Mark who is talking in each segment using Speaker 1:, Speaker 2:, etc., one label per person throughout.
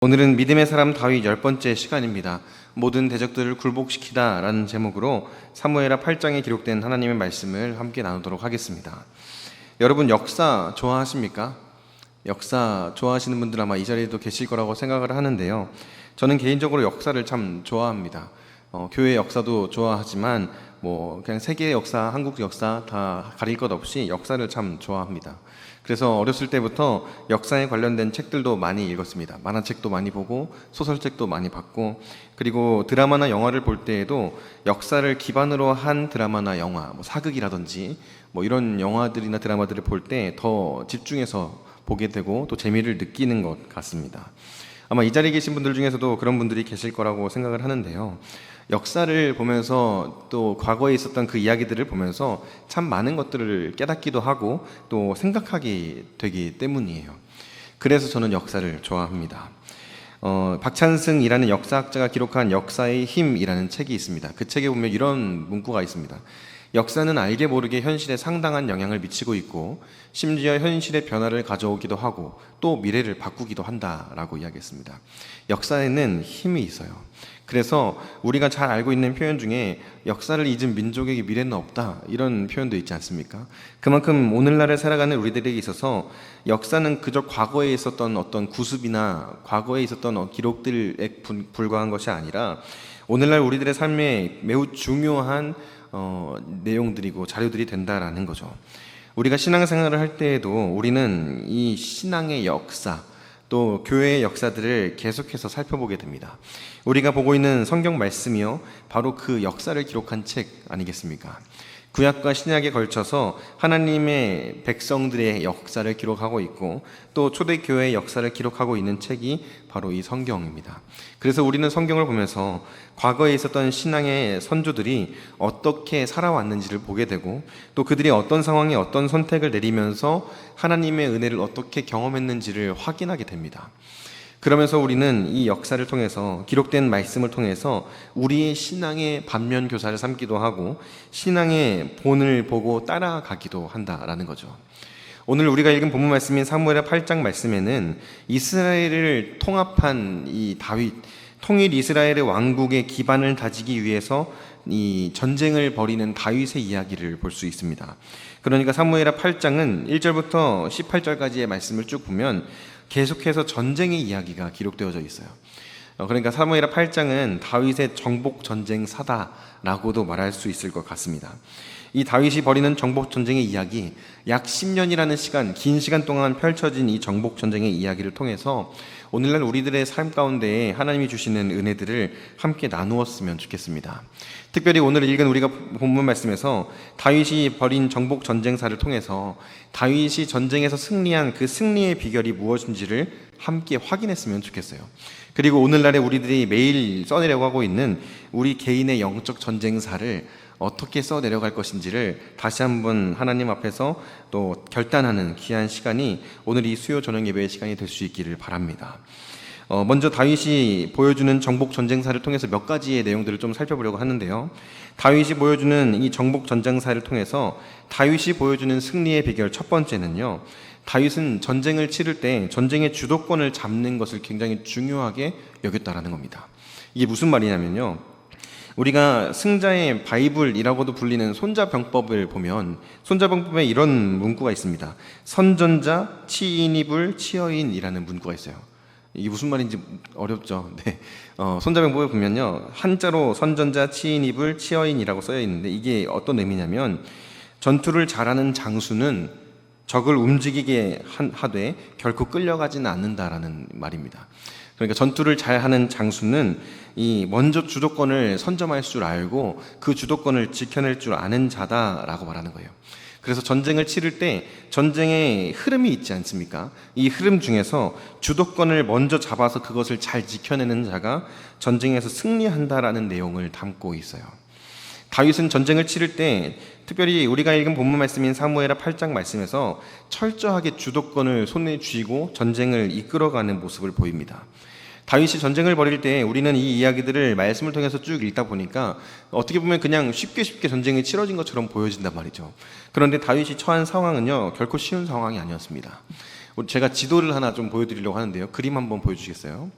Speaker 1: 오늘은 믿음의 사람 다윗 10번째 시간입니다. 모든 대적들을 굴복시키다 라는 제목으로 사무엘하 8장에 기록된 하나님의 말씀을 함께 나누도록 하겠습니다. 여러분 역사 좋아하십니까? 역사 좋아하시는 분들 아마 이 자리에도 계실 거라고 생각을 하는데요. 저는 개인적으로 역사를 참 좋아합니다. 교회 역사도 좋아하지만 그냥 세계 역사, 한국 역사 다 가릴 것 없이 역사를 참 좋아합니다. 그래서 어렸을 때부터 역사에 관련된 책들도 많이 읽었습니다. 만화책도 많이 보고 소설책도 많이 봤고, 그리고 드라마나 영화를 볼 때에도 역사를 기반으로 한 드라마나 영화, 사극이라든지 이런 영화들이나 드라마들을 볼 때 더 집중해서 보게 되고 또 재미를 느끼는 것 같습니다. 아마 이 자리에 계신 분들 중에서도 그런 분들이 계실 거라고 생각을 하는데요. 역사를 보면서 또 과거에 있었던 그 이야기들을 보면서 참 많은 것들을 깨닫기도 하고 또 생각하게 되기 때문이에요. 그래서 저는 역사를 좋아합니다. 박찬승이라는 역사학자가 기록한 역사의 힘이라는 책이 있습니다. 그 책에 보면 이런 문구가 있습니다. 역사는 알게 모르게 현실에 상당한 영향을 미치고 있고 심지어 현실의 변화를 가져오기도 하고 또 미래를 바꾸기도 한다라고 이야기했습니다. 역사에는 힘이 있어요. 그래서 우리가 잘 알고 있는 표현 중에 역사를 잊은 민족에게 미래는 없다, 이런 표현도 있지 않습니까? 그만큼 오늘날을 살아가는 우리들에게 있어서 역사는 그저 과거에 있었던 어떤 구습이나 과거에 있었던 기록들에 불과한 것이 아니라 오늘날 우리들의 삶에 매우 중요한 내용들이고 자료들이 된다라는 거죠. 우리가 신앙생활을 할 때에도 우리는 이 신앙의 역사, 또 교회의 역사들을 계속해서 살펴보게 됩니다. 우리가 보고 있는 성경 말씀이요, 바로 그 역사를 기록한 책 아니겠습니까? 구약과 신약에 걸쳐서 하나님의 백성들의 역사를 기록하고 있고 또 초대교회의 역사를 기록하고 있는 책이 바로 이 성경입니다. 그래서 우리는 성경을 보면서 과거에 있었던 신앙의 선조들이 어떻게 살아왔는지를 보게 되고 또 그들이 어떤 상황에 어떤 선택을 내리면서 하나님의 은혜를 어떻게 경험했는지를 확인하게 됩니다. 그러면서 우리는 이 역사를 통해서, 기록된 말씀을 통해서 우리의 신앙의 반면교사를 삼기도 하고 신앙의 본을 보고 따라가기도 한다라는 거죠. 오늘 우리가 읽은 본문 말씀인 사무엘하 8장 말씀에는 이스라엘을 통합한 이 다윗, 통일 이스라엘의 왕국의 기반을 다지기 위해서 이 전쟁을 벌이는 다윗의 이야기를 볼 수 있습니다. 그러니까 사무엘하 8장은 1절부터 18절까지의 말씀을 쭉 보면 계속해서 전쟁의 이야기가 기록되어져 있어요. 그러니까 사무엘하 8장은 다윗의 정복 전쟁사다라고도 말할 수 있을 것 같습니다. 이 다윗이 벌이는 정복 전쟁의 이야기, 약 10년이라는 시간, 긴 시간 동안 펼쳐진 이 정복 전쟁의 이야기를 통해서 오늘날 우리들의 삶 가운데 하나님이 주시는 은혜들을 함께 나누었으면 좋겠습니다. 특별히 오늘 읽은 우리가 본문 말씀에서 다윗이 벌인 정복 전쟁사를 통해서 다윗이 전쟁에서 승리한 그 승리의 비결이 무엇인지를 함께 확인했으면 좋겠어요. 그리고 오늘날에 우리들이 매일 써내려고 하고 있는 우리 개인의 영적 전쟁사를 어떻게 써내려갈 것인지를 다시 한번 하나님 앞에서 또 결단하는 귀한 시간이 오늘 이 수요 저녁 예배의 시간이 될 수 있기를 바랍니다. 먼저 다윗이 보여주는 정복 전쟁사를 통해서 몇 가지의 내용들을 좀 살펴보려고 하는데요. 다윗이 보여주는 이 정복 전쟁사를 통해서 다윗이 보여주는 승리의 비결, 첫 번째는요, 다윗은 전쟁을 치를 때 전쟁의 주도권을 잡는 것을 굉장히 중요하게 여겼다라는 겁니다. 이게 무슨 말이냐면요, 우리가 승자의 바이블이라고도 불리는 손자병법을 보면 손자병법에 이런 문구가 있습니다. 선전자 치인이불 치어인이라는 문구가 있어요. 이게 무슨 말인지 어렵죠. 네. 손자병법에 보면요, 한자로 선전자 치인이불 치어인이라고 써여 있는데 이게 어떤 의미냐면 전투를 잘하는 장수는 적을 움직이게 하되 결코 끌려가지는 않는다라는 말입니다. 그러니까 전투를 잘하는 장수는 이 먼저 주도권을 선점할 줄 알고 그 주도권을 지켜낼 줄 아는 자다라고 말하는 거예요. 그래서 전쟁을 치를 때 전쟁의 흐름이 있지 않습니까? 이 흐름 중에서 주도권을 먼저 잡아서 그것을 잘 지켜내는 자가 전쟁에서 승리한다라는 내용을 담고 있어요. 다윗은 전쟁을 치를 때 특별히 우리가 읽은 본문 말씀인 사무엘하 8장 말씀에서 철저하게 주도권을 손에 쥐고 전쟁을 이끌어가는 모습을 보입니다. 다윗이 전쟁을 벌일 때 우리는 이 이야기들을 말씀을 통해서 쭉 읽다 보니까 어떻게 보면 그냥 쉽게 전쟁이 치러진 것처럼 보여진단 말이죠. 그런데 다윗이 처한 상황은요, 결코 쉬운 상황이 아니었습니다. 제가 지도를 하나 좀 보여드리려고 하는데요. 그림 한번 보여주시겠어요?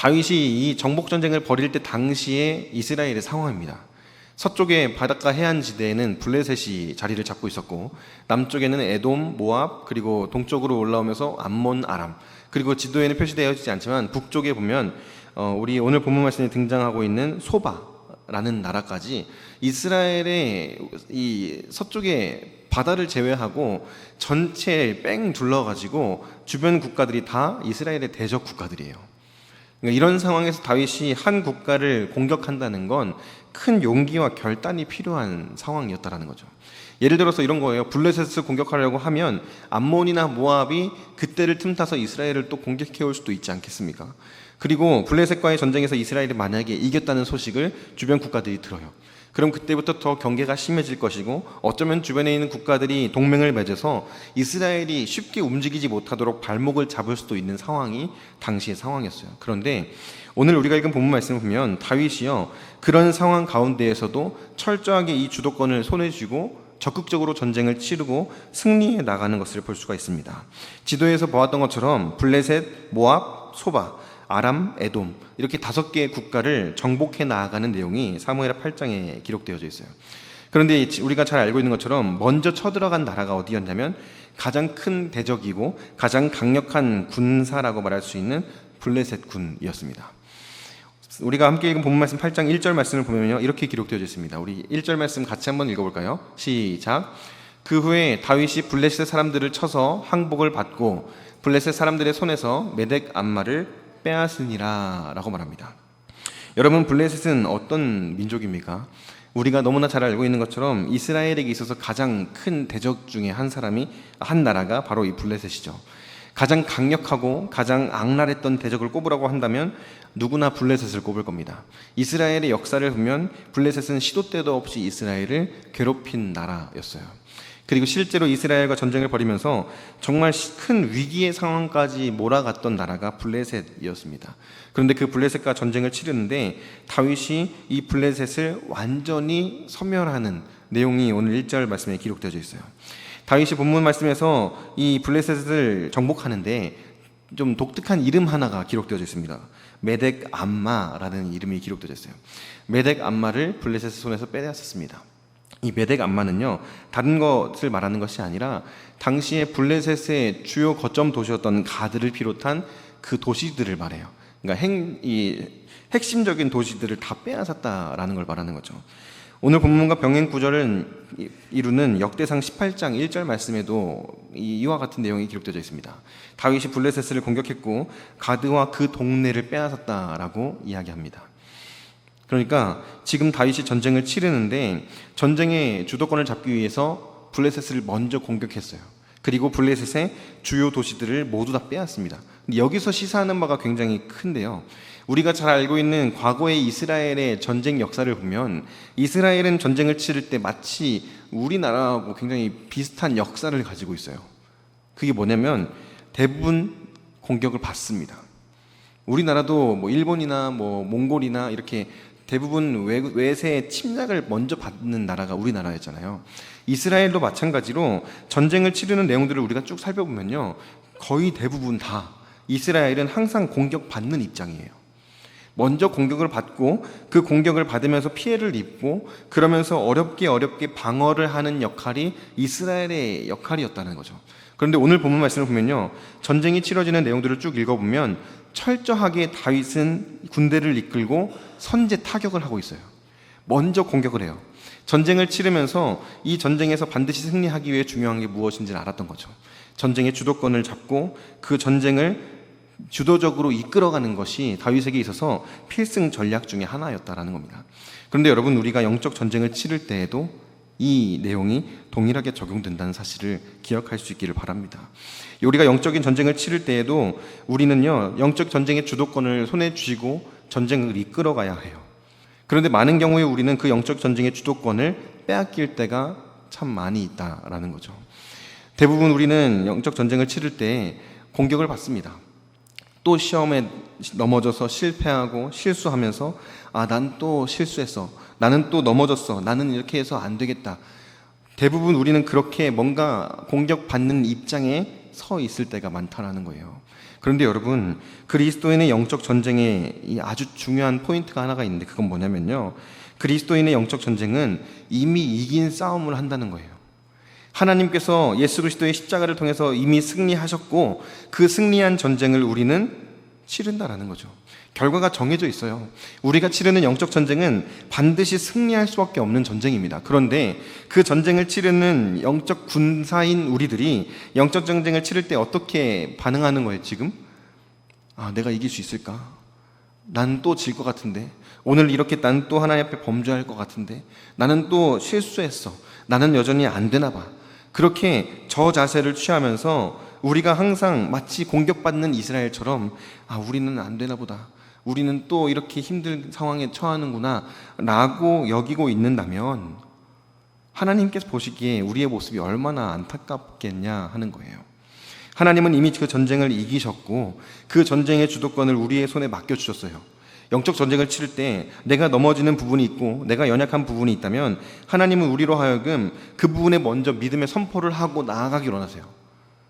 Speaker 1: 다윗이 이 정복 전쟁을 벌일 때 당시의 이스라엘의 상황입니다. 서쪽의 바닷가 해안지대에는 블레셋이 자리를 잡고 있었고, 남쪽에는 에돔, 모압, 그리고 동쪽으로 올라오면서 암몬, 아람, 그리고 지도에는 표시되어지지 않지만 북쪽에 보면 우리 오늘 본문 말씀에 등장하고 있는 소바라는 나라까지 이스라엘의 이 서쪽의 바다를 제외하고 전체를 뺑 둘러가지고 주변 국가들이 다 이스라엘의 대적 국가들이에요. 그러니까 이런 상황에서 다윗이 한 국가를 공격한다는 건 큰 용기와 결단이 필요한 상황이었다라는 거죠. 예를 들어서 이런 거예요. 블레셋을 공격하려고 하면 암몬이나 모압이 그때를 틈타서 이스라엘을 또 공격해 올 수도 있지 않겠습니까? 그리고 블레셋과의 전쟁에서 이스라엘이 만약에 이겼다는 소식을 주변 국가들이 들어요. 그럼 그때부터 더 경계가 심해질 것이고, 어쩌면 주변에 있는 국가들이 동맹을 맺어서 이스라엘이 쉽게 움직이지 못하도록 발목을 잡을 수도 있는 상황이 당시의 상황이었어요. 그런데 오늘 우리가 읽은 본문 말씀을 보면 다윗이요, 그런 상황 가운데에서도 철저하게 이 주도권을 손에 쥐고 적극적으로 전쟁을 치르고 승리해 나가는 것을 볼 수가 있습니다. 지도에서 보았던 것처럼 블레셋, 모압, 소바, 아람, 에돔, 이렇게 5개의 국가를 정복해 나아가는 내용이 사무엘하 8장에 기록되어져 있어요. 그런데 우리가 잘 알고 있는 것처럼 먼저 쳐들어간 나라가 어디였냐면 가장 큰 대적이고 가장 강력한 군사라고 말할 수 있는 블레셋 군이었습니다. 우리가 함께 읽은 본문 말씀 8장 1절 말씀을 보면요, 이렇게 기록되어져 있습니다. 우리 1절 말씀 같이 한번 읽어볼까요? 시작. 그 후에 다윗이 블레셋 사람들을 쳐서 항복을 받고 블레셋 사람들의 손에서 메덱 암마를 빼앗으니라 라고 말합니다. 여러분, 블레셋은 어떤 민족입니까? 우리가 너무나 잘 알고 있는 것처럼 이스라엘에게 있어서 가장 큰 대적 중에 한 나라가 바로 이 블레셋이죠. 가장 강력하고 가장 악랄했던 대적을 꼽으라고 한다면 누구나 블레셋을 꼽을 겁니다. 이스라엘의 역사를 보면 블레셋은 시도 때도 없이 이스라엘을 괴롭힌 나라였어요. 그리고 실제로 이스라엘과 전쟁을 벌이면서 정말 큰 위기의 상황까지 몰아갔던 나라가 블레셋이었습니다. 그런데 그 블레셋과 전쟁을 치르는데 다윗이 이 블레셋을 완전히 섬멸하는 내용이 오늘 1절 말씀에 기록되어 있어요. 다윗이 본문 말씀에서 이 블레셋을 정복하는데 좀 독특한 이름 하나가 기록되어 있습니다. 메덱 암마라는 이름이 기록되어 있어요. 메덱 암마를 블레셋의 손에서 빼앗았습니다. 이 메덱 암마는요, 다른 것을 말하는 것이 아니라 당시에 블레셋의 주요 거점 도시였던 가드를 비롯한 그 도시들을 말해요. 그러니까 핵심적인 도시들을 다 빼앗았다라는 걸 말하는 거죠. 오늘 본문과 병행 구절은 이루는 역대상 18장 1절 말씀에도 이와 같은 내용이 기록되어 있습니다. 다윗이 블레셋을 공격했고 가드와 그 동네를 빼앗았다라고 이야기합니다. 그러니까 지금 다윗이 전쟁을 치르는데 전쟁의 주도권을 잡기 위해서 블레셋을 먼저 공격했어요. 그리고 블레셋의 주요 도시들을 모두 다 빼앗습니다. 여기서 시사하는 바가 굉장히 큰데요, 우리가 잘 알고 있는 과거의 이스라엘의 전쟁 역사를 보면 이스라엘은 전쟁을 치를 때 마치 우리나라하고 굉장히 비슷한 역사를 가지고 있어요. 그게 뭐냐면 대부분 공격을 받습니다. 우리나라도 뭐 일본이나 뭐 몽골이나 이렇게 대부분 외세의 침략을 먼저 받는 나라가 우리나라였잖아요. 이스라엘도 마찬가지로 전쟁을 치르는 내용들을 우리가 쭉 살펴보면요, 거의 대부분 다 이스라엘은 항상 공격받는 입장이에요. 먼저 공격을 받고 그 공격을 받으면서 피해를 입고 그러면서 어렵게 방어를 하는 역할이 이스라엘의 역할이었다는 거죠. 그런데 오늘 본문 말씀을 보면요, 전쟁이 치러지는 내용들을 쭉 읽어보면 철저하게 다윗은 군대를 이끌고 선제 타격을 하고 있어요. 먼저 공격을 해요. 전쟁을 치르면서 이 전쟁에서 반드시 승리하기 위해 중요한 게 무엇인지를 알았던 거죠. 전쟁의 주도권을 잡고 그 전쟁을 주도적으로 이끌어가는 것이 다윗에게 있어서 필승 전략 중에 하나였다라는 겁니다. 그런데 여러분, 우리가 영적 전쟁을 치를 때에도 이 내용이 동일하게 적용된다는 사실을 기억할 수 있기를 바랍니다. 우리가 영적인 전쟁을 치를 때에도 우리는요, 영적 전쟁의 주도권을 손에 쥐고 전쟁을 이끌어가야 해요. 그런데 많은 경우에 우리는 그 영적 전쟁의 주도권을 빼앗길 때가 참 많이 있다라는 거죠. 대부분 우리는 영적 전쟁을 치를 때 공격을 받습니다. 또 시험에 넘어져서 실패하고 실수하면서 난 또 실수했어, 나는 또 넘어졌어, 나는 이렇게 해서 안 되겠다. 대부분 우리는 그렇게 뭔가 공격받는 입장에 서 있을 때가 많다라는 거예요. 그런데 여러분, 그리스도인의 영적 전쟁에 이 아주 중요한 포인트가 하나가 있는데, 그건 뭐냐면요, 그리스도인의 영적 전쟁은 이미 이긴 싸움을 한다는 거예요. 하나님께서 예수 그리스도의 십자가를 통해서 이미 승리하셨고, 그 승리한 전쟁을 우리는 치른다라는 거죠. 결과가 정해져 있어요. 우리가 치르는 영적 전쟁은 반드시 승리할 수밖에 없는 전쟁입니다. 그런데 그 전쟁을 치르는 영적 군사인 우리들이 영적 전쟁을 치를 때 어떻게 반응하는 거예요, 지금? 내가 이길 수 있을까? 난 또 질 것 같은데. 오늘 이렇게 난 또 하나님 앞에 범죄할 것 같은데. 나는 또 실수했어. 나는 여전히 안 되나 봐. 그렇게 저 자세를 취하면서 우리가 항상 마치 공격받는 이스라엘처럼 우리는 안 되나 보다. 우리는 또 이렇게 힘든 상황에 처하는구나 라고 여기고 있는다면 하나님께서 보시기에 우리의 모습이 얼마나 안타깝겠냐 하는 거예요. 하나님은 이미 그 전쟁을 이기셨고 그 전쟁의 주도권을 우리의 손에 맡겨주셨어요. 영적 전쟁을 치를 때 내가 넘어지는 부분이 있고 내가 연약한 부분이 있다면 하나님은 우리로 하여금 그 부분에 먼저 믿음의 선포를 하고 나아가기로 하세요.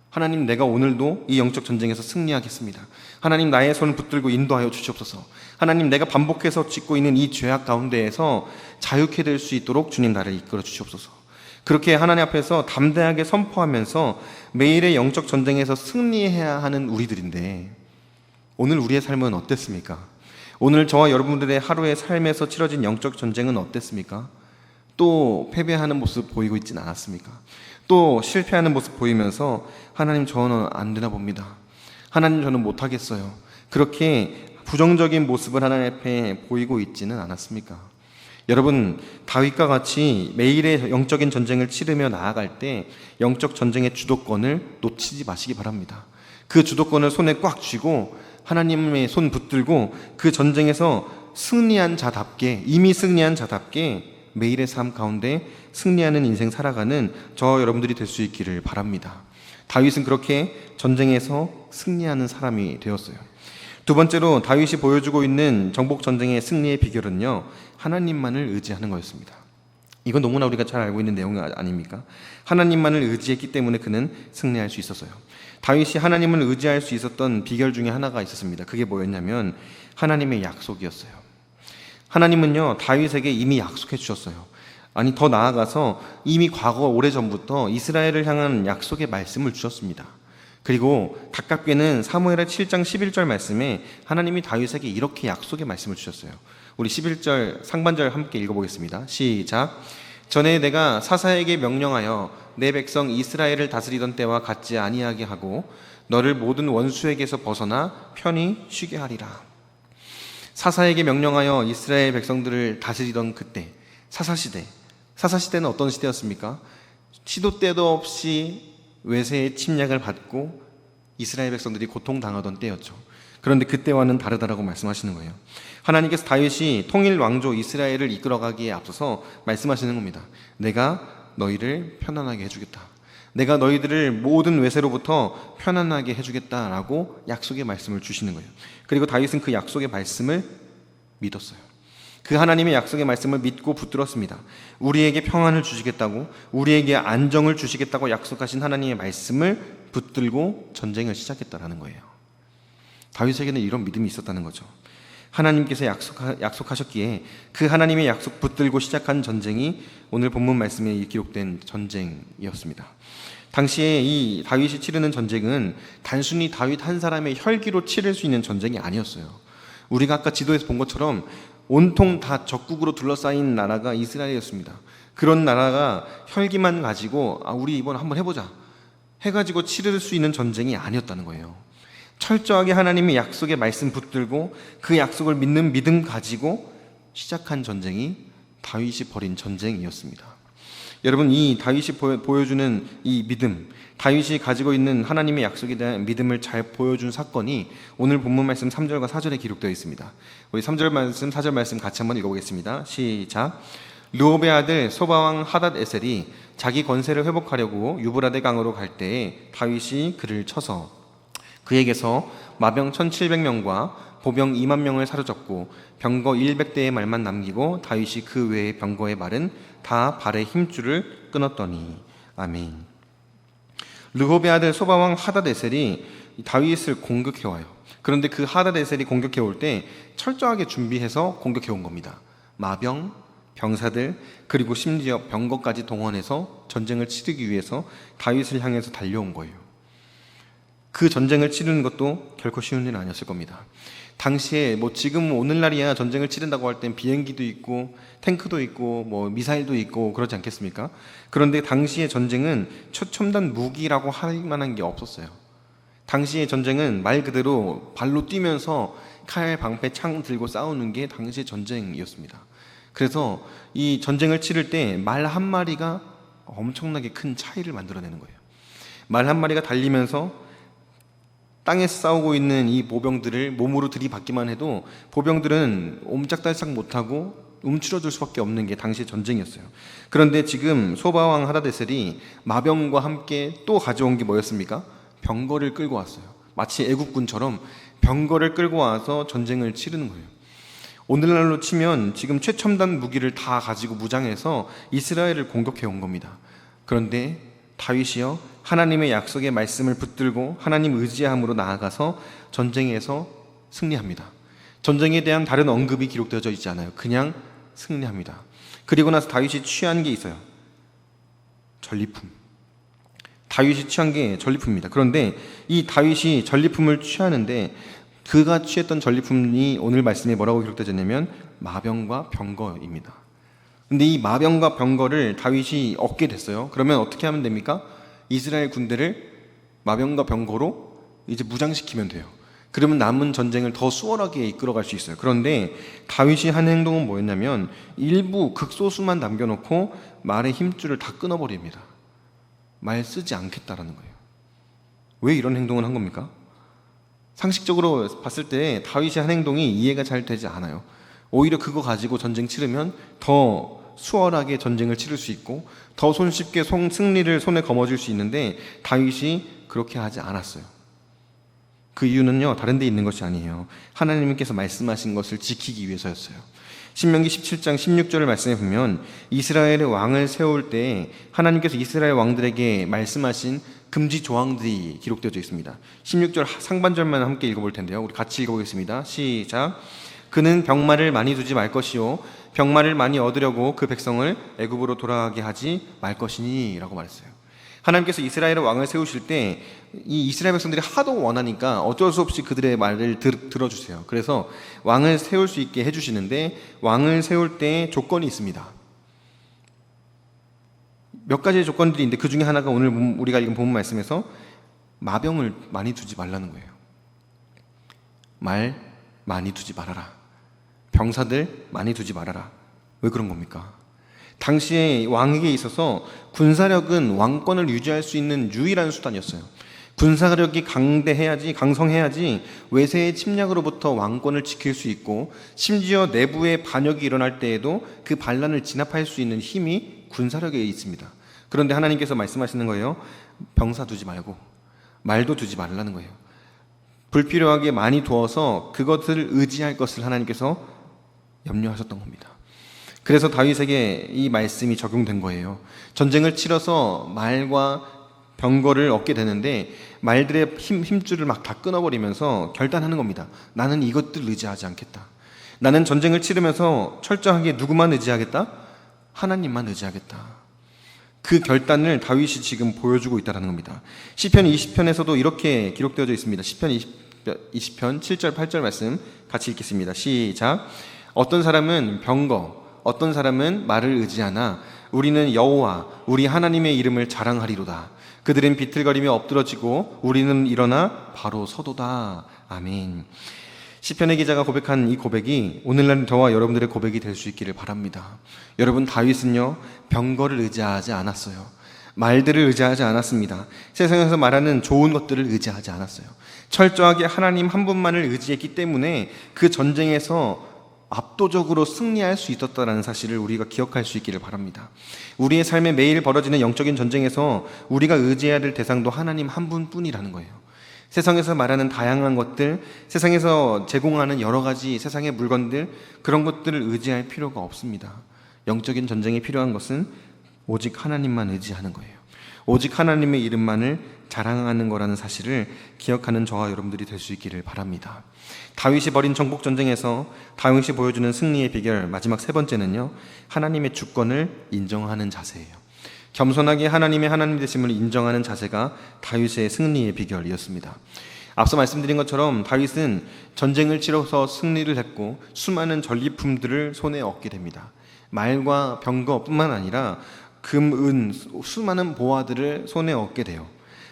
Speaker 1: 하나님, 내가 오늘도 이 영적 전쟁에서 승리하겠습니다. 하나님, 나의 손을 붙들고 인도하여 주시옵소서. 하나님, 내가 반복해서 짓고 있는 이 죄악 가운데에서 자유케 될 수 있도록 주님 나를 이끌어 주시옵소서. 그렇게 하나님 앞에서 담대하게 선포하면서 매일의 영적 전쟁에서 승리해야 하는 우리들인데, 오늘 우리의 삶은 어땠습니까? 오늘 저와 여러분들의 하루의 삶에서 치러진 영적 전쟁은 어땠습니까? 또 패배하는 모습 보이고 있진 않았습니까? 또 실패하는 모습 보이면서 하나님, 저는 안 되나 봅니다. 하나님, 저는 못하겠어요. 그렇게 부정적인 모습을 하나님 앞에 보이고 있지는 않았습니까? 여러분, 다윗과 같이 매일의 영적인 전쟁을 치르며 나아갈 때 영적 전쟁의 주도권을 놓치지 마시기 바랍니다. 그 주도권을 손에 꽉 쥐고 하나님의 손 붙들고 그 전쟁에서 승리한 자답게, 이미 승리한 자답게 매일의 삶 가운데 승리하는 인생 살아가는 저 여러분들이 될 수 있기를 바랍니다. 다윗은 그렇게 전쟁에서 승리하는 사람이 되었어요. 두 번째로 다윗이 보여주고 있는 정복 전쟁의 승리의 비결은요, 하나님만을 의지하는 거였습니다. 이건 너무나 우리가 잘 알고 있는 내용 아닙니까? 하나님만을 의지했기 때문에 그는 승리할 수 있었어요. 다윗이 하나님을 의지할 수 있었던 비결 중에 하나가 있었습니다. 그게 뭐였냐면 하나님의 약속이었어요. 하나님은요, 다윗에게 이미 약속해 주셨어요. 아니, 더 나아가서 이미 과거 오래전부터 이스라엘을 향한 약속의 말씀을 주셨습니다. 그리고 가깝게는 사무엘하 7장 11절 말씀에 하나님이 다윗에게 이렇게 약속의 말씀을 주셨어요. 우리 11절 상반절 함께 읽어보겠습니다. 시작. 전에 내가 사사에게 명령하여 내 백성 이스라엘을 다스리던 때와 같지 아니하게 하고 너를 모든 원수에게서 벗어나 편히 쉬게 하리라. 사사에게 명령하여 이스라엘 백성들을 다스리던 그때, 사사시대는 어떤 시대였습니까? 시도 때도 없이 외세의 침략을 받고 이스라엘 백성들이 고통당하던 때였죠. 그런데 그때와는 다르다라고 말씀하시는 거예요. 하나님께서 다윗이 통일 왕조 이스라엘을 이끌어가기에 앞서서 말씀하시는 겁니다. 내가 너희를 편안하게 해주겠다. 내가 너희들을 모든 외세로부터 편안하게 해주겠다라고 약속의 말씀을 주시는 거예요. 그리고 다윗은 그 약속의 말씀을 믿었어요. 그 하나님의 약속의 말씀을 믿고 붙들었습니다. 우리에게 평안을 주시겠다고, 우리에게 안정을 주시겠다고 약속하신 하나님의 말씀을 붙들고 전쟁을 시작했다라는 거예요. 다윗에게는 이런 믿음이 있었다는 거죠. 하나님께서 약속하셨기에 그 하나님의 약속 붙들고 시작한 전쟁이 오늘 본문 말씀에 기록된 전쟁이었습니다. 당시에 이 다윗이 치르는 전쟁은 단순히 다윗 한 사람의 혈기로 치를 수 있는 전쟁이 아니었어요. 우리가 아까 지도에서 본 것처럼 온통 다 적국으로 둘러싸인 나라가 이스라엘이었습니다. 그런 나라가 혈기만 가지고 우리 이번 한번 해보자 해가지고 치를 수 있는 전쟁이 아니었다는 거예요. 철저하게 하나님의 약속의 말씀 붙들고 그 약속을 믿는 믿음 가지고 시작한 전쟁이 다윗이 벌인 전쟁이었습니다. 여러분, 이 다윗이 보여주는 이 믿음, 다윗이 가지고 있는 하나님의 약속에 대한 믿음을 잘 보여준 사건이 오늘 본문 말씀 3절과 4절에 기록되어 있습니다. 우리 3절 말씀, 4절 말씀 같이 한번 읽어보겠습니다. 시작. 르홉의 아들 소바왕 하닷에셀이 자기 권세를 회복하려고 유브라데 강으로 갈 때에 다윗이 그를 쳐서 그에게서 마병 1700명과 보병 2만 명을 사로잡고 병거 100대의 말만 남기고 다윗이 그 외의 병거의 말은 다 발의 힘줄을 끊었더니. 아멘. 르홉의 아들 소바왕 하닷에셀이 다윗을 공격해 와요. 그런데 그 하다데셀이 공격해 올 때 철저하게 준비해서 공격해 온 겁니다. 마병, 병사들, 그리고 심지어 병거까지 동원해서 전쟁을 치르기 위해서 다윗을 향해서 달려온 거예요. 그 전쟁을 치르는 것도 결코 쉬운 일은 아니었을 겁니다. 당시에 지금 오늘날이야 전쟁을 치른다고 할 땐 비행기도 있고 탱크도 있고 미사일도 있고 그러지 않겠습니까? 그런데 당시의 전쟁은 최첨단 무기라고 할 만한 게 없었어요. 당시의 전쟁은 말 그대로 발로 뛰면서 칼, 방패, 창 들고 싸우는 게 당시의 전쟁이었습니다. 그래서 이 전쟁을 치를 때 말 한 마리가 엄청나게 큰 차이를 만들어내는 거예요. 말 한 마리가 달리면서 땅에서 싸우고 있는 이 보병들을 몸으로 들이받기만 해도 보병들은 옴짝달싹 못하고 움츠러들 수밖에 없는 게 당시의 전쟁이었어요. 그런데 지금 소바왕 하다데셀이 마병과 함께 또 가져온 게 뭐였습니까? 병거를 끌고 왔어요. 마치 애국군처럼 병거를 끌고 와서 전쟁을 치르는 거예요. 오늘날로 치면 지금 최첨단 무기를 다 가지고 무장해서 이스라엘을 공격해 온 겁니다. 그런데 다윗이요, 하나님의 약속의 말씀을 붙들고 하나님 의지함으로 나아가서 전쟁에서 승리합니다. 전쟁에 대한 다른 언급이 기록되어져 있지 않아요. 그냥 승리합니다. 그리고 나서 다윗이 취한 게 있어요. 전리품. 다윗이 취한 게 전리품입니다. 그런데 이 다윗이 전리품을 취하는데 그가 취했던 전리품이 오늘 말씀에 뭐라고 기록되었냐면 마병과 병거입니다. 근데 이 마병과 병거를 다윗이 얻게 됐어요. 그러면 어떻게 하면 됩니까? 이스라엘 군대를 마병과 병거로 이제 무장시키면 돼요. 그러면 남은 전쟁을 더 수월하게 이끌어갈 수 있어요. 그런데 다윗이 한 행동은 뭐였냐면 일부 극소수만 남겨놓고 말의 힘줄을 다 끊어버립니다. 말 쓰지 않겠다라는 거예요. 왜 이런 행동을 한 겁니까? 상식적으로 봤을 때 다윗이 한 행동이 이해가 잘 되지 않아요. 오히려 그거 가지고 전쟁 치르면 더 수월하게 전쟁을 치를 수 있고 더 손쉽게 승리를 손에 거머쥘 수 있는데 다윗이 그렇게 하지 않았어요. 그 이유는요, 다른 데 있는 것이 아니에요. 하나님께서 말씀하신 것을 지키기 위해서였어요. 신명기 17장 16절을 말씀해 보면 이스라엘의 왕을 세울 때 하나님께서 이스라엘 왕들에게 말씀하신 금지 조항들이 기록되어져 있습니다. 16절 상반절만 함께 읽어볼 텐데요. 우리 같이 읽어보겠습니다. 시작. 그는 병마를 많이 두지 말 것이요 병마를 많이 얻으려고 그 백성을 애굽으로 돌아가게 하지 말 것이니 라고 말했어요. 하나님께서 이스라엘의 왕을 세우실 때 이 이스라엘 백성들이 하도 원하니까 어쩔 수 없이 그들의 말을 들어주세요. 그래서 왕을 세울 수 있게 해주시는데 왕을 세울 때 조건이 있습니다. 몇 가지의 조건들이 있는데 그 중에 하나가 오늘 우리가 읽은 본문 말씀에서 마병을 많이 두지 말라는 거예요. 말 많이 두지 말아라. 병사들 많이 두지 말아라. 왜 그런 겁니까? 당시에 왕에게 있어서 군사력은 왕권을 유지할 수 있는 유일한 수단이었어요. 군사력이 강성해야지 외세의 침략으로부터 왕권을 지킬 수 있고 심지어 내부의 반역이 일어날 때에도 그 반란을 진압할 수 있는 힘이 군사력에 있습니다. 그런데 하나님께서 말씀하시는 거예요. 병사 두지 말고 말도 두지 말라는 거예요. 불필요하게 많이 두어서 그것을 의지할 것을 하나님께서 염려하셨던 겁니다. 그래서 다윗에게 이 말씀이 적용된 거예요. 전쟁을 치러서 말과 병거를 얻게 되는데 말들의 힘줄을 막 다 끊어버리면서 결단하는 겁니다. 나는 이것들 의지하지 않겠다. 나는 전쟁을 치르면서 철저하게 누구만 의지하겠다? 하나님만 의지하겠다. 그 결단을 다윗이 지금 보여주고 있다는 겁니다. 시편 20편에서도 이렇게 기록되어져 있습니다. 시편 20편 7절 8절 말씀 같이 읽겠습니다. 시작. 어떤 사람은 병거, 어떤 사람은 말을 의지하나 우리는 여호와 우리 하나님의 이름을 자랑하리로다. 그들은 비틀거리며 엎드러지고 우리는 일어나 바로 서도다. 아멘. 시편의 기자가 고백한 이 고백이 오늘날 저와 여러분들의 고백이 될 수 있기를 바랍니다. 여러분, 다윗은요 병거를 의지하지 않았어요. 말들을 의지하지 않았습니다. 세상에서 말하는 좋은 것들을 의지하지 않았어요. 철저하게 하나님 한 분만을 의지했기 때문에 그 전쟁에서 압도적으로 승리할 수 있었다는 사실을 우리가 기억할 수 있기를 바랍니다. 우리의 삶에 매일 벌어지는 영적인 전쟁에서 우리가 의지해야 될 대상도 하나님 한 분뿐이라는 거예요. 세상에서 말하는 다양한 것들, 세상에서 제공하는 여러 가지 세상의 물건들, 그런 것들을 의지할 필요가 없습니다. 영적인 전쟁에 필요한 것은 오직 하나님만 의지하는 거예요. 오직 하나님의 이름만을 자랑하는 거라는 사실을 기억하는 저와 여러분들이 될 수 있기를 바랍니다. 다윗이 벌인 정복 전쟁에서 다윗이 보여주는 승리의 비결, 마지막 세 번째는요, 하나님의 주권을 인정하는 자세예요. 겸손하게 하나님 되심을 인정하는 자세가 다윗의 승리의 비결이었습니다. 앞서 말씀드린 것처럼 다윗은 전쟁을 치러서 승리를 했고 수많은 전리품들을 손에 얻게 됩니다. 말과 병거뿐만 아니라 금, 은, 수많은 보화들을 손에 얻게 돼요.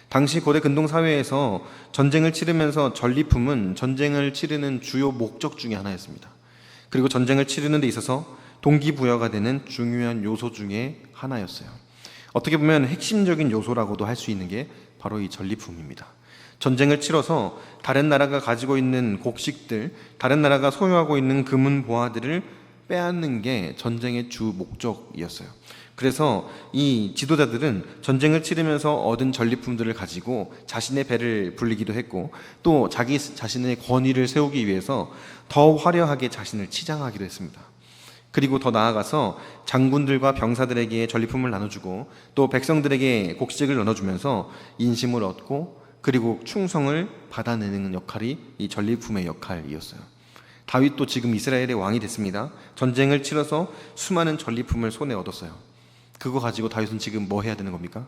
Speaker 1: 당시 고대 근동 사회에서 전쟁을 치르면서 전리품은 전쟁을 치르는 주요 목적 중에 하나였습니다. 그리고 전쟁을 치르는 데 있어서 동기부여가 되는 중요한 요소 중에 하나였어요. 어떻게 보면 핵심적인 요소라고도 할 수 있는 게 바로 이 전리품입니다. 전쟁을 치러서 다른 나라가 가지고 있는 곡식들, 다른 나라가 소유하고 있는 금은 보화들을 빼앗는 게 전쟁의 주 목적이었어요. 그래서 이 지도자들은 전쟁을 치르면서 얻은 전리품들을 가지고 자신의 배를 불리기도 했고, 또 자기 자신의 권위를 세우기 위해서 더 화려하게 자신을 치장하기도 했습니다. 그리고 더 나아가서 장군들과 병사들에게 전리품을 나눠주고 또 백성들에게 곡식을 나눠주면서 인심을 얻고 그리고 충성을 받아내는 역할이 이 전리품의 역할이었어요. 다윗도 지금 이스라엘의 왕이 됐습니다. 전쟁을 치러서 수많은 전리품을 손에 얻었어요. 그거 가지고 다윗은 지금 뭐 해야 되는 겁니까?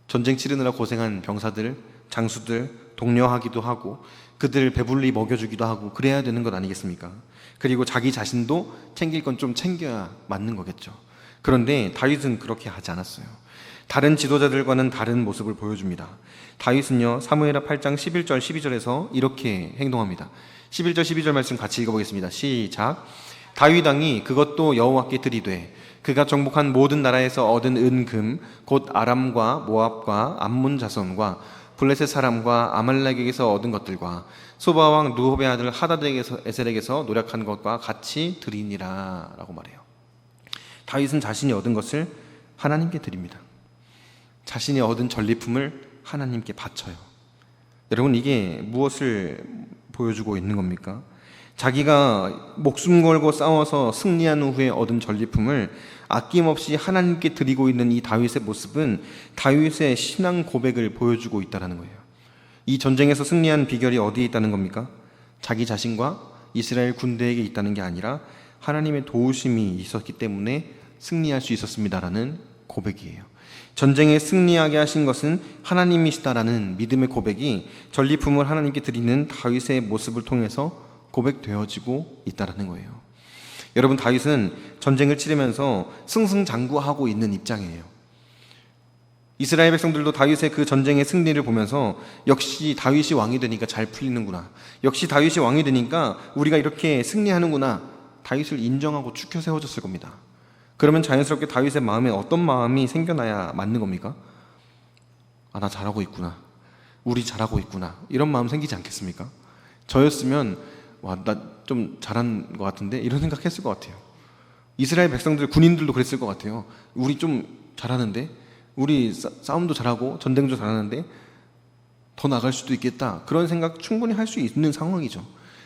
Speaker 1: 전쟁 치르느라 고생한 병사들, 장수들 독려하기도 하고 그들 배불리 먹여주기도 하고 그래야 되는 것 아니겠습니까? 그리고 자기 자신도 챙길 건 좀 챙겨야 맞는 거겠죠. 그런데 다윗은 그렇게 하지 않았어요. 다른 지도자들과는 다른 모습을 보여줍니다. 다윗은요, 사무엘하 8장 11절 12절에서 이렇게 행동합니다. 11절 12절 말씀 같이 읽어보겠습니다. 시작. 다윗 왕이 그것도 여호와께 드리되 그가 정복한 모든 나라에서 얻은 은금 곧 아람과 모압과 암몬 자손과 블레셋 사람과 아말렉에게서 얻은 것들과 소바 왕 누홉의 아들 하다덱에서 노력한 것과 같이 드리니라 라고 말해요. 다윗은 자신이 얻은 것을 하나님께 드립니다. 자신이 얻은 전리품을 하나님께 바쳐요. 여러분, 이게 무엇을 보여주고 있는 겁니까? 자기가 목숨 걸고 싸워서 승리한 후에 얻은 전리품을 아낌없이 하나님께 드리고 있는 이 다윗의 모습은 다윗의 신앙 고백을 보여주고 있다는 거예요. 이 전쟁에서 승리한 비결이 어디에 있다는 겁니까? 자기 자신과 이스라엘 군대에게 있다는 게 아니라 하나님의 도우심이 있었기 때문에 승리할 수 있었습니다라는 고백이에요. 전쟁에 승리하게 하신 것은 하나님이시다라는 믿음의 고백이 전리품을 하나님께 드리는 다윗의 모습을 통해서 고백되어지고 있다는 거예요. 여러분, 다윗은 전쟁을 치르면서 승승장구하고 있는 입장이에요. 이스라엘 백성들도 다윗의 그 전쟁의 승리를 보면서 역시 다윗이 왕이 되니까 잘 풀리는구나, 역시 다윗이 왕이 되니까 우리가 이렇게 승리하는구나, 다윗을 인정하고 추켜 세워졌을 겁니다. 그러면 자연스럽게 다윗의 마음에 어떤 마음이 생겨나야 맞는 겁니까? 아, 나 잘하고 있구나, 우리 잘하고 있구나, 이런 마음 생기지 않겠습니까? 저였으면 와, 나 좀 잘한 것 같은데, 이런 생각했을 것 같아요. 이스라엘 백성들, 군인들도 그랬을 것 같아요. 우리 좀 잘하는데, 우리 싸움도 잘하고 전쟁도 잘하는데 더 나갈 수도 있겠다, 그런 생각 충분히 할 수 있는 상황이죠.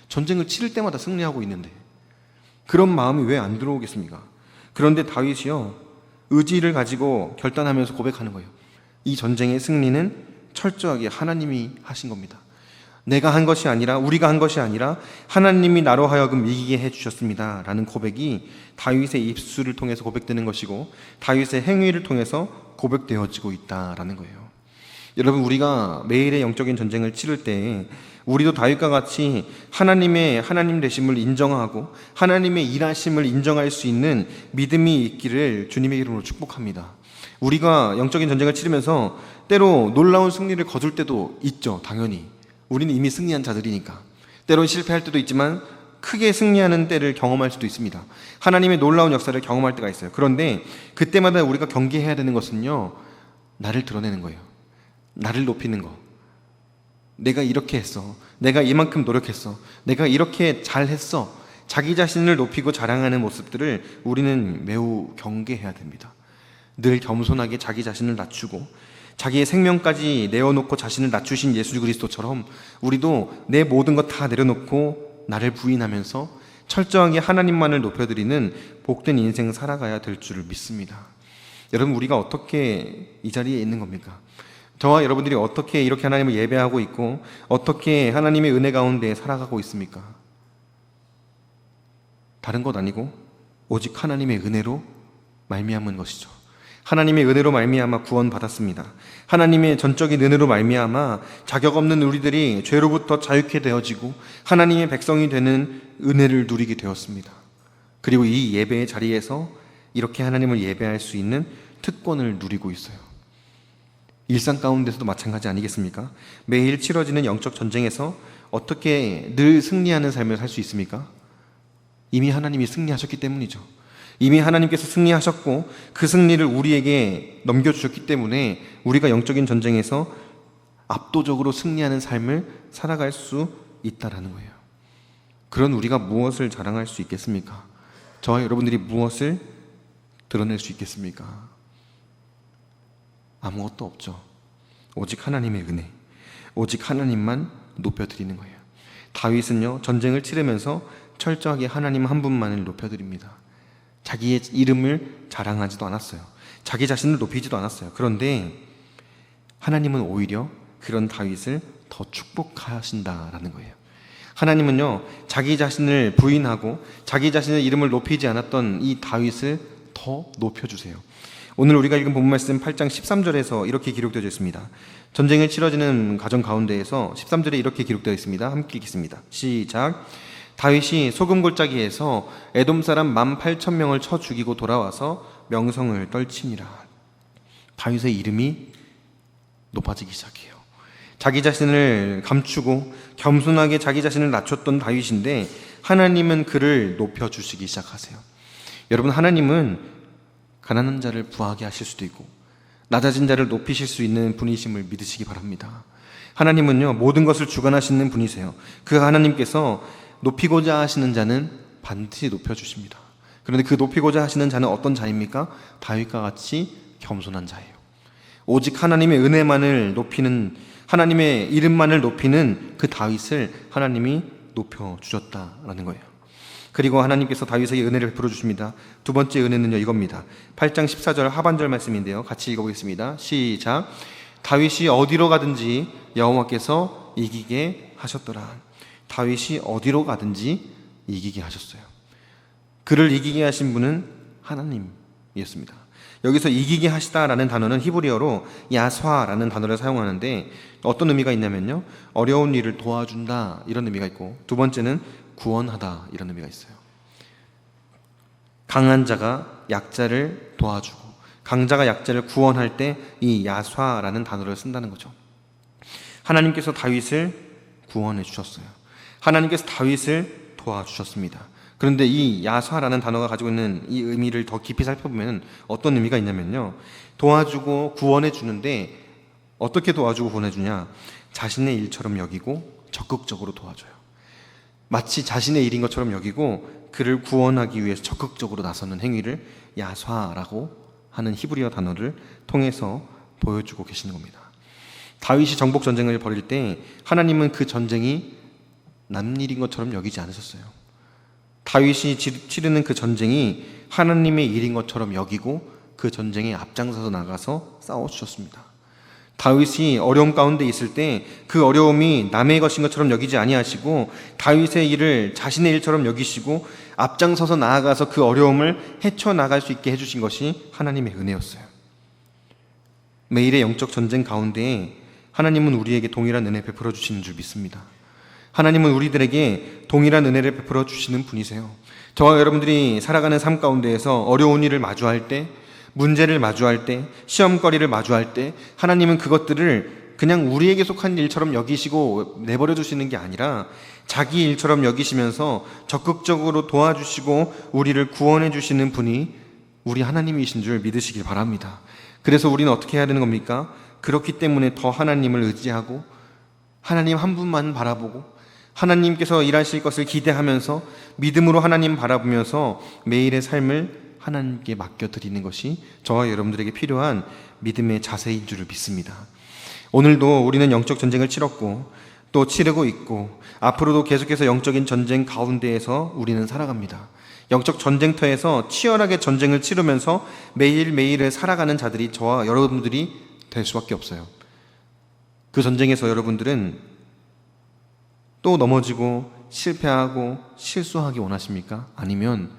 Speaker 1: 전쟁을 치를 때마다 승리하고 있는데 그런 마음이 왜 안 들어오겠습니까? 그런데 다윗이요, 의지를 가지고 결단하면서 고백하는 거예요. 이 전쟁의 승리는 철저하게 하나님이 하신 겁니다. 내가 한 것이 아니라, 우리가 한 것이 아니라 하나님이 나로 하여금 이기게 해주셨습니다 라는 고백이 다윗의 입술을 통해서 고백되는 것이고 다윗의 행위를 통해서 고백되어지고 있다라는 거예요. 여러분, 우리가 매일의 영적인 전쟁을 치를 때 우리도 다윗과 같이 하나님의 하나님 되심을 인정하고 하나님의 일하심을 인정할 수 있는 믿음이 있기를 주님의 이름으로 축복합니다. 우리가 영적인 전쟁을 치르면서 때로 놀라운 승리를 거둘 때도 있죠. 당연히 우리는 이미 승리한 자들이니까. 때론 실패할 때도 있지만 크게 승리하는 때를 경험할 수도 있습니다. 하나님의 놀라운 역사를 경험할 때가 있어요. 그런데 그때마다 우리가 경계해야 되는 것은요, 나를 드러내는 거예요. 나를 높이는 거. 내가 이렇게 했어, 내가 이만큼 노력했어, 내가 이렇게 잘했어, 자기 자신을 높이고 자랑하는 모습들을 우리는 매우 경계해야 됩니다. 늘 겸손하게 자기 자신을 낮추고 자기의 생명까지 내어놓고 자신을 낮추신 예수 그리스도처럼 우리도 내 모든 것 다 내려놓고 나를 부인하면서 철저하게 하나님만을 높여드리는 복된 인생 살아가야 될 줄을 믿습니다. 여러분, 우리가 어떻게 이 자리에 있는 겁니까? 저와 여러분들이 어떻게 이렇게 하나님을 예배하고 있고 어떻게 하나님의 은혜 가운데 살아가고 있습니까? 다른 것 아니고 오직 하나님의 은혜로 말미암은 것이죠. 하나님의 은혜로 말미암아 구원받았습니다. 하나님의 전적인 은혜로 말미암아 자격 없는 우리들이 죄로부터 자유케 되어지고 하나님의 백성이 되는 은혜를 누리게 되었습니다. 그리고 이 예배의 자리에서 이렇게 하나님을 예배할 수 있는 특권을 누리고 있어요. 일상 가운데서도 마찬가지 아니겠습니까? 매일 치러지는 영적 전쟁에서 어떻게 늘 승리하는 삶을 살 수 있습니까? 이미 하나님이 승리하셨기 때문이죠. 이미 하나님께서 승리하셨고 그 승리를 우리에게 넘겨주셨기 때문에 우리가 영적인 전쟁에서 압도적으로 승리하는 삶을 살아갈 수 있다라는 거예요. 그런 우리가 무엇을 자랑할 수 있겠습니까? 저와 여러분들이 무엇을 드러낼 수 있겠습니까? 아무것도 없죠. 오직 하나님의 은혜, 오직 하나님만 높여드리는 거예요. 다윗은요, 전쟁을 치르면서 철저하게 하나님 한 분만을 높여드립니다. 자기의 이름을 자랑하지도 않았어요. 자기 자신을 높이지도 않았어요. 그런데 하나님은 오히려 그런 다윗을 더 축복하신다라는 거예요. 하나님은요, 자기 자신을 부인하고 자기 자신의 이름을 높이지 않았던 이 다윗을 더 높여주세요. 오늘 우리가 읽은 본문 말씀 8장 13절에서 이렇게 기록되어 있습니다. 전쟁을 치러지는 과정 가운데에서 13절에 이렇게 기록되어 있습니다. 함께 읽겠습니다. 시작. 다윗이 소금 골짜기에서 에돔 사람 18,000명을 쳐 죽이고 돌아와서 명성을 떨치니라. 다윗의 이름이 높아지기 시작해요. 자기 자신을 감추고 겸손하게 자기 자신을 낮췄던 다윗인데 하나님은 그를 높여주시기 시작하세요. 여러분, 하나님은 가난한 자를 부하게 하실 수도 있고 낮아진 자를 높이실 수 있는 분이심을 믿으시기 바랍니다. 하나님은요, 모든 것을 주관하시는 분이세요. 그 하나님께서 높이고자 하시는 자는 반드시 높여주십니다. 그런데 그 높이고자 하시는 자는 어떤 자입니까? 다윗과 같이 겸손한 자예요. 오직 하나님의 은혜만을 높이는, 하나님의 이름만을 높이는 그 다윗을 하나님이 높여주셨다라는 거예요. 그리고 하나님께서 다윗에게 은혜를 베풀어 주십니다. 두 번째 은혜는요, 이겁니다. 8장 14절 하반절 말씀인데요, 같이 읽어보겠습니다. 시작. 다윗이 어디로 가든지 여호와께서 이기게 하셨더라. 다윗이 어디로 가든지 이기게 하셨어요. 그를 이기게 하신 분은 하나님이었습니다. 여기서 이기게 하시다라는 단어는 히브리어로 야스와라는 단어를 사용하는데 어떤 의미가 있냐면요, 어려운 일을 도와준다 이런 의미가 있고, 두 번째는 구원하다 이런 의미가 있어요. 강한 자가 약자를 도와주고 강자가 약자를 구원할 때 이 야스와라는 단어를 쓴다는 거죠. 하나님께서 다윗을 구원해 주셨어요. 하나님께서 다윗을 도와주셨습니다. 그런데 이 야스와라는 단어가 가지고 있는 이 의미를 더 깊이 살펴보면 어떤 의미가 있냐면요, 도와주고 구원해 주는데 어떻게 도와주고 구원해 주냐, 자신의 일처럼 여기고 적극적으로 도와줘요. 마치 자신의 일인 것처럼 여기고 그를 구원하기 위해서 적극적으로 나서는 행위를 야스와라고 하는 히브리어 단어를 통해서 보여주고 계시는 겁니다. 다윗이 정복 전쟁을 벌일 때 하나님은 그 전쟁이 남 일인 것처럼 여기지 않으셨어요. 다윗이 치르는 그 전쟁이 하나님의 일인 것처럼 여기고 그 전쟁에 앞장서서 나가서 싸워주셨습니다. 다윗이 어려움 가운데 있을 때 그 어려움이 남의 것인 것처럼 여기지 아니하시고 다윗의 일을 자신의 일처럼 여기시고 앞장서서 나아가서 그 어려움을 헤쳐나갈 수 있게 해주신 것이 하나님의 은혜였어요. 매일의 영적 전쟁 가운데 하나님은 우리에게 동일한 은혜 베풀어 주시는 줄 믿습니다. 하나님은 우리들에게 동일한 은혜를 베풀어 주시는 분이세요. 저와 여러분들이 살아가는 삶 가운데에서 어려운 일을 마주할 때, 문제를 마주할 때, 시험거리를 마주할 때 하나님은 그것들을 그냥 우리에게 속한 일처럼 여기시고 내버려 두시는 게 아니라 자기 일처럼 여기시면서 적극적으로 도와주시고 우리를 구원해 주시는 분이 우리 하나님이신 줄 믿으시길 바랍니다. 그래서 우리는 어떻게 해야 되는 겁니까? 그렇기 때문에 더 하나님을 의지하고 하나님 한 분만 바라보고 하나님께서 일하실 것을 기대하면서 믿음으로 하나님 바라보면서 매일의 삶을 하나님께 맡겨드리는 것이 저와 여러분들에게 필요한 믿음의 자세인 줄을 믿습니다. 오늘도 우리는 영적 전쟁을 치렀고 또 치르고 있고 앞으로도 계속해서 영적인 전쟁 가운데에서 우리는 살아갑니다. 영적 전쟁터에서 치열하게 전쟁을 치르면서 매일매일을 살아가는 자들이 저와 여러분들이 될 수밖에 없어요. 그 전쟁에서 여러분들은 또 넘어지고 실패하고 실수하기 원하십니까? 아니면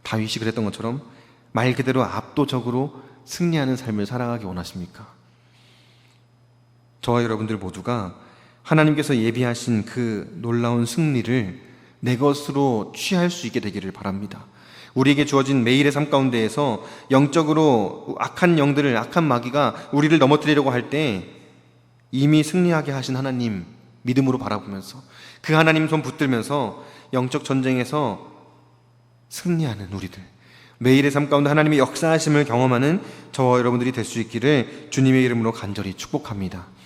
Speaker 1: 다윗이 그랬던 것처럼 말 그대로 압도적으로 승리하는 삶을 살아가기 원하십니까? 저와 여러분들 모두가 하나님께서 예비하신 그 놀라운 승리를 내 것으로 취할 수 있게 되기를 바랍니다. 우리에게 주어진 매일의 삶 가운데에서 영적으로 악한 영들을, 악한 마귀가 우리를 넘어뜨리려고 할 때 이미 승리하게 하신 하나님 믿음으로 바라보면서 그 하나님 손 붙들면서 영적 전쟁에서 승리하는 우리들, 매일의 삶 가운데 하나님의 역사하심을 경험하는 저와 여러분들이 될 수 있기를 주님의 이름으로 간절히 축복합니다.